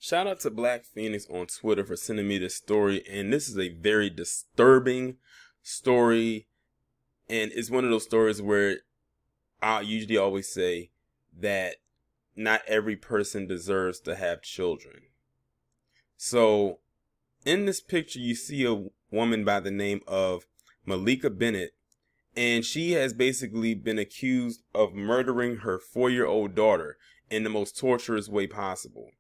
Shout out to Black Phoenix on Twitter for sending me this story, and this is a very disturbing story, and it's one of those stories where I usually always say that not every person deserves to have children. So, in this picture, you see a woman by the name of Malika Bennett, and she has basically been accused of murdering her 4-year-old daughter in the most torturous way possible.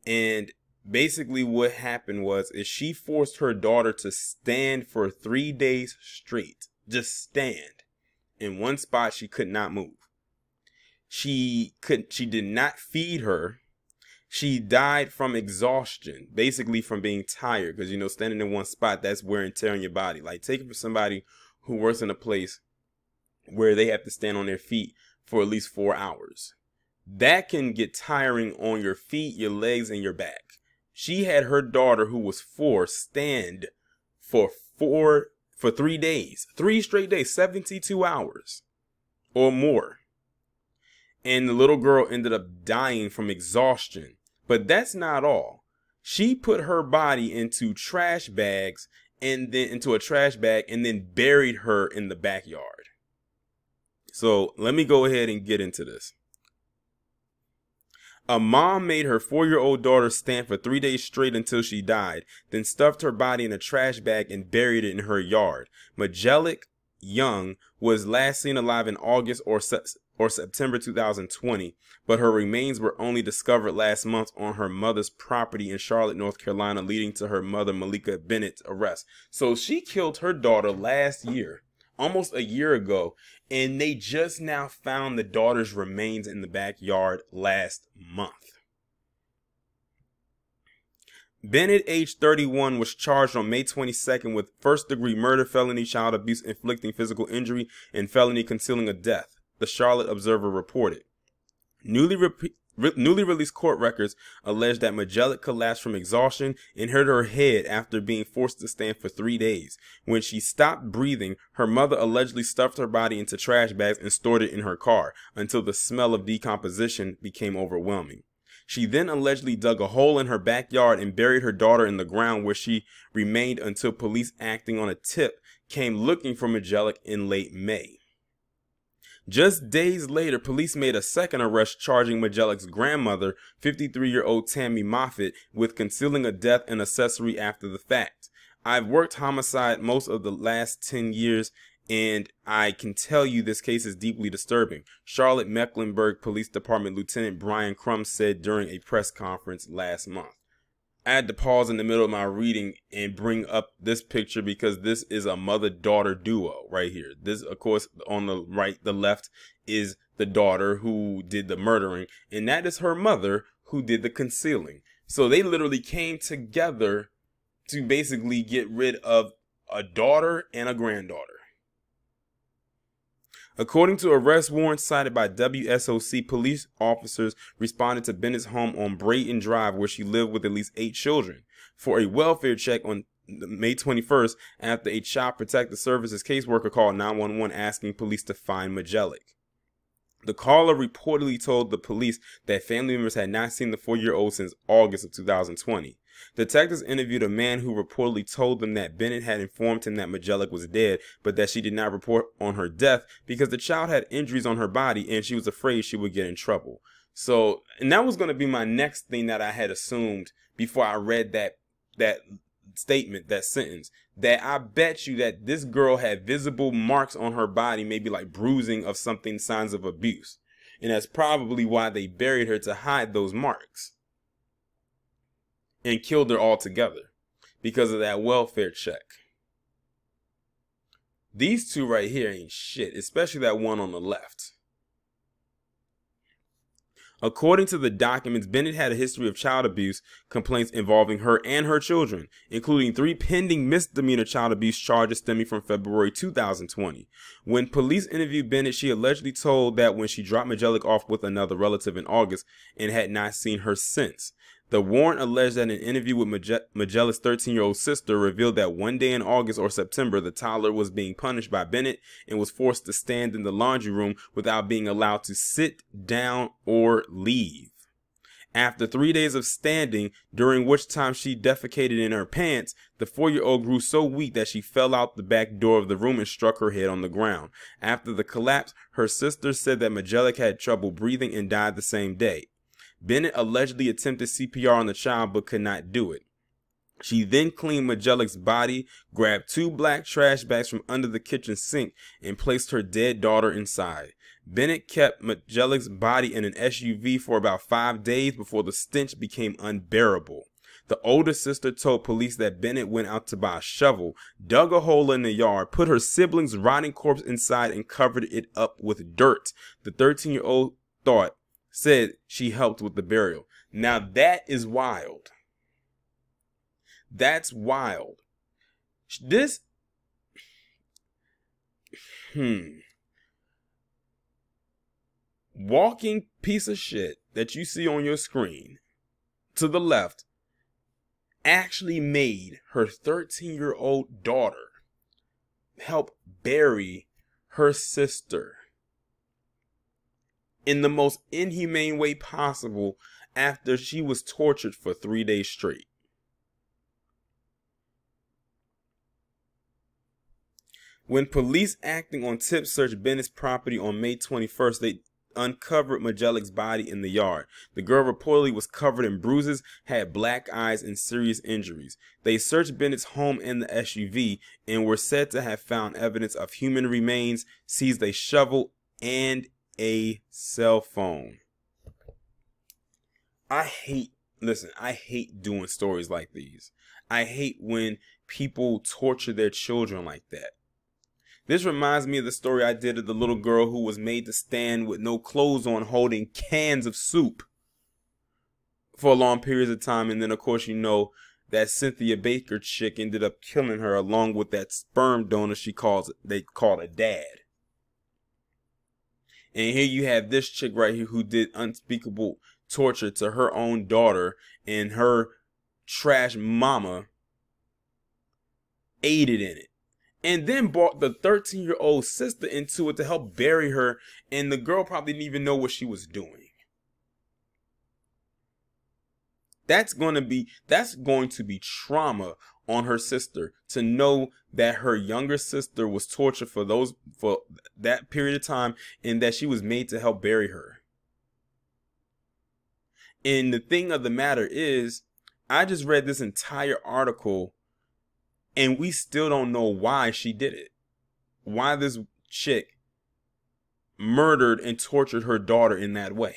And basically what happened is she forced her daughter to stand for 3 days straight. Just stand in one spot. She could not move. She did not feed her. She died from exhaustion, basically from being tired, because standing in one spot, that's wear and tear on your body. Like, take it from somebody who works in a place where they have to stand on their feet for at least 4 hours. That can get tiring on your feet, your legs, and your back. She had her daughter, who was 4, stand for 3 days, 3 straight days, 72 hours or more. And the little girl ended up dying from exhaustion. But that's not all. She put her body into trash bags and then buried her in the backyard. So let me go ahead and get into this. A mom made her 4-year-old daughter stand for 3 days straight until she died, then stuffed her body in a trash bag and buried it in her yard. Majelic Young was last seen alive in August or September 2020, but her remains were only discovered last month on her mother's property in Charlotte, North Carolina, leading to her mother, Malika Bennett's arrest. So she killed her daughter last year, almost a year ago, and they just now found the daughter's remains in the backyard last month. Bennett, age 31, was charged on May 22nd with first-degree murder, felony child abuse inflicting physical injury, and felony concealing a death, the Charlotte Observer reported. Newly released court records allege that Majelic collapsed from exhaustion and hurt her head after being forced to stand for 3 days. When she stopped breathing, her mother allegedly stuffed her body into trash bags and stored it in her car until the smell of decomposition became overwhelming. She then allegedly dug a hole in her backyard and buried her daughter in the ground, where she remained until police, acting on a tip, came looking for Majelic in late May. Just days later, police made a second arrest charging Majelic's grandmother, 53-year-old Tammy Moffitt, with concealing a death and accessory after the fact. I've worked homicide most of the last 10 years, and I can tell you this case is deeply disturbing, Charlotte Mecklenburg Police Department Lieutenant Brian Crum said during a press conference last month. I had to pause in the middle of my reading and bring up this picture because this is a mother-daughter duo right here. This, of course, on the right, the left is the daughter who did the murdering, and that is her mother who did the concealing. So they literally came together to basically get rid of a daughter and a granddaughter. According to arrest warrants cited by WSOC, police officers responded to Bennett's home on Brayton Drive, where she lived with at least 8 children, for a welfare check on May 21st after a Child Protective Services caseworker called 911 asking police to find Majelic. The caller reportedly told the police that family members had not seen the 4-year-old since August of 2020. Detectives interviewed a man who reportedly told them that Bennett had informed him that Majelic was dead, but that she did not report on her death because the child had injuries on her body and she was afraid she would get in trouble. So, and that was going to be my next thing that I had assumed before I read that statement, that sentence, that I bet you that this girl had visible marks on her body, maybe like bruising of something, signs of abuse. And that's probably why they buried her, to hide those marks, and killed her altogether because of that welfare check. These two right here ain't shit, especially that one on the left. According to the documents, Bennett had a history of child abuse complaints involving her and her children, including 3 pending misdemeanor child abuse charges stemming from February 2020. When police interviewed Bennett, she allegedly told that when she dropped Majelic off with another relative in August and had not seen her since. The warrant alleged that an interview with Majelic's 13-year-old sister revealed that one day in August or September, the toddler was being punished by Bennett and was forced to stand in the laundry room without being allowed to sit down or leave. After 3 days of standing, during which time she defecated in her pants, the 4-year-old grew so weak that she fell out the back door of the room and struck her head on the ground. After the collapse, her sister said that Majelic had trouble breathing and died the same day. Bennett allegedly attempted CPR on the child but could not do it. She then cleaned Majelic's body, grabbed 2 black trash bags from under the kitchen sink, and placed her dead daughter inside. Bennett kept Majelic's body in an SUV for about 5 days before the stench became unbearable. The older sister told police that Bennett went out to buy a shovel, dug a hole in the yard, put her sibling's rotting corpse inside, and covered it up with dirt. The 13-year-old said she helped with the burial. Now that is wild. That's wild. This walking piece of shit that you see on your screen to the left actually made her 13-year-old daughter help bury her sister in the most inhumane way possible after she was tortured for 3 days straight. When police acting on tips searched Bennett's property on May 21st, they uncovered Majelic's body in the yard. The girl reportedly was covered in bruises, had black eyes, and serious injuries. They searched Bennett's home and the SUV and were said to have found evidence of human remains, seized a shovel, and a cell phone. I hate doing stories like these. I hate when people torture their children like that. This reminds me of the story I did of the little girl who was made to stand with no clothes on holding cans of soup for long periods of time. And then, of course, you know that Cynthia Baker chick ended up killing her along with that sperm donor they called a dad. And here you have this chick right here who did unspeakable torture to her own daughter, and her trash mama aided in it. And then brought the 13-year-old sister into it to help bury her, and the girl probably didn't even know what she was doing. That's going to be trauma on her sister, to know that her younger sister was tortured for that period of time, and that she was made to help bury her. And the thing of the matter is, I just read this entire article, and we still don't know why she did it. Why this chick murdered and tortured her daughter in that way.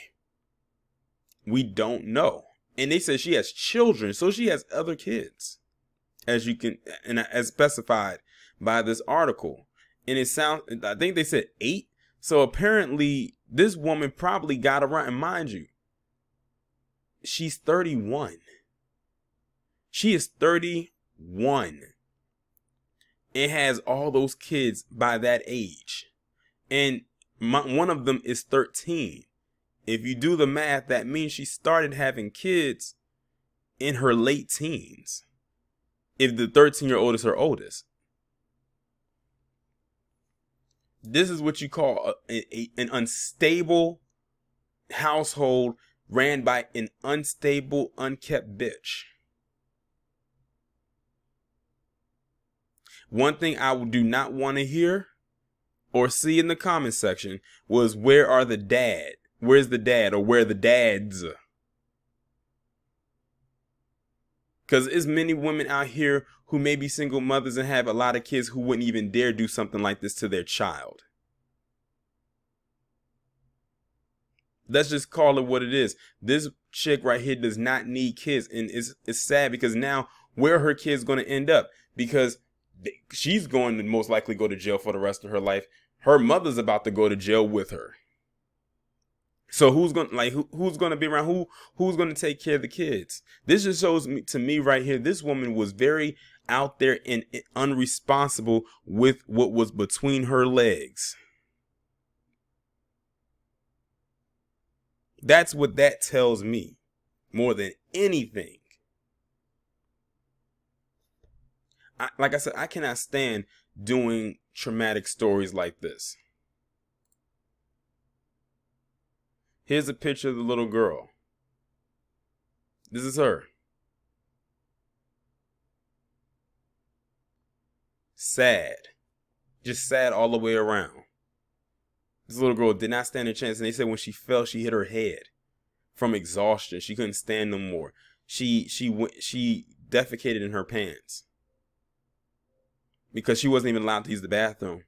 We don't know. And they said she has children, so she has other kids, as specified by this article. And I think they said 8. So apparently this woman probably got around, and mind you, she's 31. She is 31. It has all those kids by that age. And one of them is 13. If you do the math, that means she started having kids in her late teens, if the 13-year-old is her oldest. This is what you call an unstable household ran by an unstable, unkept bitch. One thing I do not want to hear or see in the comment section was, where are the dad? Where's the dad, or where are the dads? Because there's many women out here who may be single mothers and have a lot of kids who wouldn't even dare do something like this to their child. Let's just call it what it is. This chick right here does not need kids, and it's sad, because now where are her kids going to end up? Because she's going to most likely go to jail for the rest of her life. Her mother's about to go to jail with her. So who's going to be around? Who's going to take care of the kids? This just shows to me right here, this woman was very out there and unresponsible with what was between her legs. That's what that tells me more than anything. Like I said, I cannot stand doing traumatic stories like this. Here's a picture of the little girl. This is her. Sad. Just sad all the way around. This little girl did not stand a chance. And they said when she fell, she hit her head from exhaustion. She couldn't stand no more. She defecated in her pants because she wasn't even allowed to use the bathroom.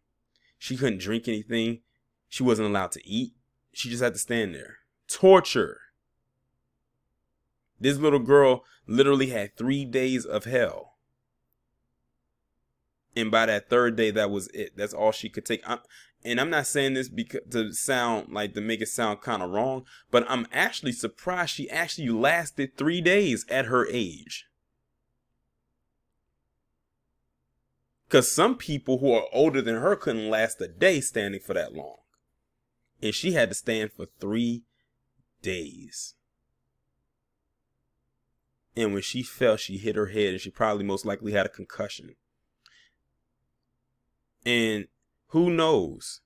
She couldn't drink anything. She wasn't allowed to eat. She just had to stand there. Torture. This little girl literally had 3 days of hell. And by that third day, that was it. That's all she could take. I'm not saying this because to make it sound kind of wrong, but I'm actually surprised she actually lasted 3 days at her age. Because some people who are older than her couldn't last a day standing for that long. And she had to stand for 3 days. And when she fell, she hit her head and she probably most likely had a concussion. And who knows?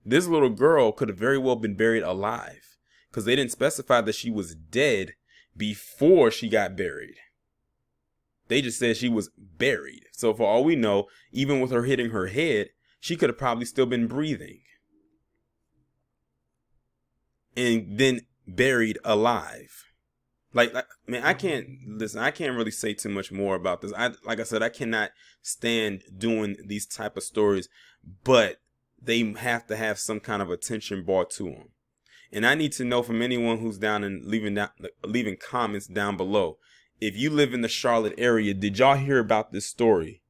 This little girl could have very well been buried alive because they didn't specify that she was dead before she got buried. They just said she was buried. So for all we know, even with her hitting her head, she could have probably still been breathing. And then buried alive. Man, I can't really say too much more about this. Like I said, I cannot stand doing these type of stories, but they have to have some kind of attention brought to them. And I need to know from anyone who's down and leaving comments down below. If you live in the Charlotte area, did y'all hear about this story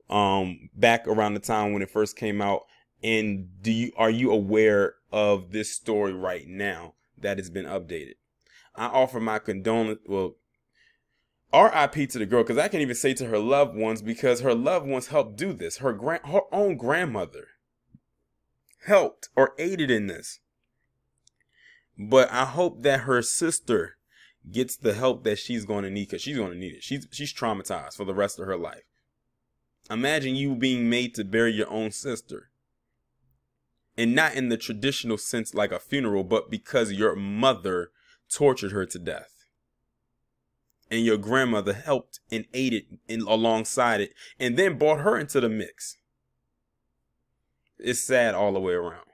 back around the time when it first came out? And are you aware of this story right now that has been updated? I offer my condolence. Well, R.I.P. to the girl, because I can't even say to her loved ones because her loved ones helped do this. Her own grandmother helped or aided in this. But I hope that her sister gets the help that she's going to need, because she's going to need it. She's traumatized for the rest of her life. Imagine you being made to bury your own sister. And not in the traditional sense like a funeral, but because your mother tortured her to death. And your grandmother helped and aided alongside it and then brought her into the mix. It's sad all the way around.